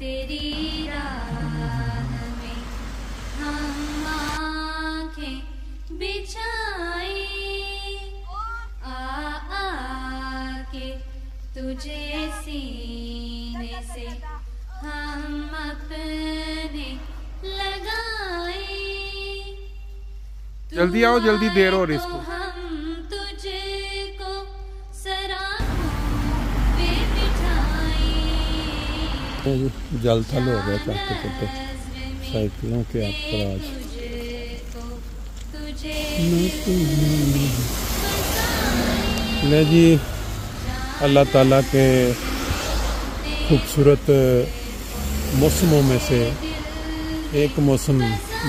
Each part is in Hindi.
तेरी राह में हम आँखें बिछाए आके तुझे सीने से हम अपने लगाए। जल्दी आओ, जल्दी देर हो रही इसको। हम तुझको सराहों पे बिठाए। जल थल हो गया चलते चलते साइकिलों के अपराज। ले जी, अल्लाह ताला के खूबसूरत मौसमों में से एक मौसम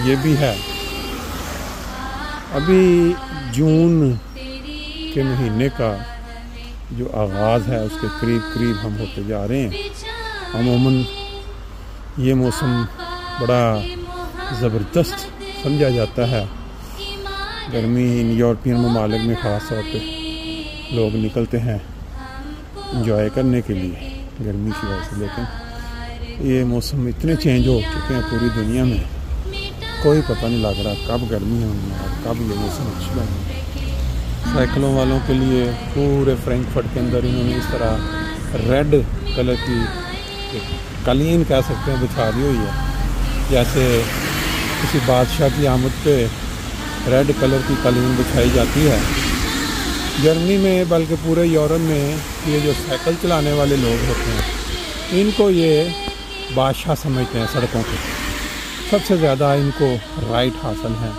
ये भी है। अभी जून के महीने का जो आगाज़ है उसके करीब करीब हम होते जा रहे हैं। अमूमन ये मौसम बड़ा ज़बरदस्त समझा जाता है। गर्मी इन यूरोपियन ममालिक में ख़ास तौर पे लोग निकलते हैं इंजॉय करने के लिए गर्मी की वजह से, लेकिन ये मौसम इतने चेंज हो चुके हैं पूरी दुनिया में, कोई पता नहीं लग रहा कब गर्मी होनी है और कब ये मौसम अच्छा है। साइकिलों वालों के लिए पूरे फ्रैंकफर्ट के अंदर इन्होंने इस तरह रेड कलर की कालीन कह सकते हैं बिछा दी हुई है, जैसे किसी बादशाह की आमद पे रेड कलर की कालीन बिछाई जाती है। जर्मनी में बल्कि पूरे यूरोप में ये जो साइकिल चलाने वाले लोग होते हैं इनको ये बादशाह समझते हैं सड़कों के। सबसे ज़्यादा इनको राइट हासिल है।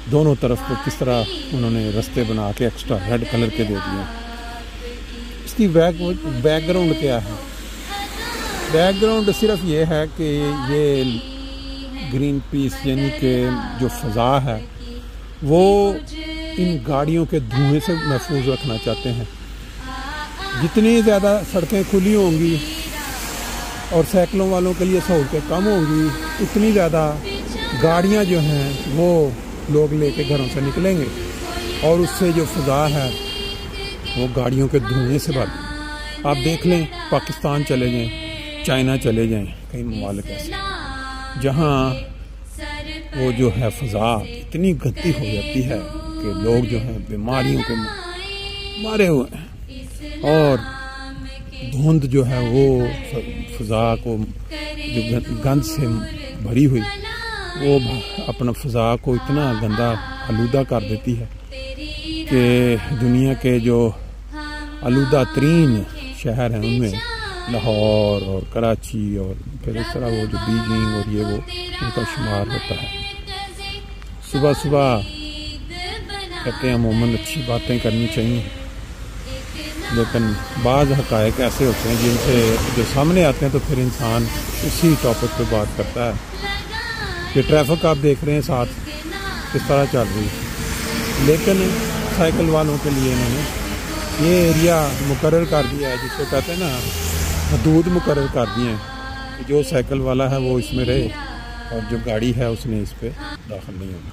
दोनों तरफ को किस तरह उन्होंने रास्ते बना के एक्स्ट्रा रेड कलर के दे दिए। इसकी बैकग्राउंड क्या है? बैकग्राउंड सिर्फ ये है कि ये ग्रीन पीस यानी कि जो फ़ज़ा है वो इन गाड़ियों के धुएं से महफूज रखना चाहते हैं। जितनी ज़्यादा सड़कें खुली होंगी और साइकिलों वालों के लिए सहूलतें कम होंगी, उतनी ज़्यादा गाड़ियां जो हैं वो लोग लेके घरों से निकलेंगे और उससे जो फ़ज़ा है वो गाड़ियों के धुएं से भर। आप देख लें, पाकिस्तान चले जाएं, चाइना चले जाएं, कई ममालिक ऐसे जहाँ वो जो है फ़ज़ा इतनी गंदी हो जाती है कि लोग जो हैं बीमारियों के मारे हुए हैं और धुंध जो है वो फ़ज़ा को जो गंद से भरी हुई वो अपना फ़ज़ा को इतना गंदा आलूदा कर देती है कि दुनिया के जो आलूदा तरीन शहर हैं उनमें लाहौर और कराची और फिर इस तरह वो जो बीजिंग और ये वो उनका शुमार होता है। सुबह सुबह कहते हैं अमूमन अच्छी बातें करनी चाहिए, लेकिन बाज़ हक़ाइक़ ऐसे होते हैं जिनसे जो सामने आते हैं तो फिर इंसान इसी टॉपिक पे बात करता है। ये ट्रैफिक आप देख रहे हैं साथ किस तरह चल रही है, लेकिन साइकिल वालों के लिए इन्होंने ये एरिया मुकर्रर कर दिया है जिसको कहते हैं ना हदूद मुकर्रर कर दिए हैं कि जो साइकिल वाला है वो इसमें रहे और जो गाड़ी है उसने इस पर दाखिल नहीं होना।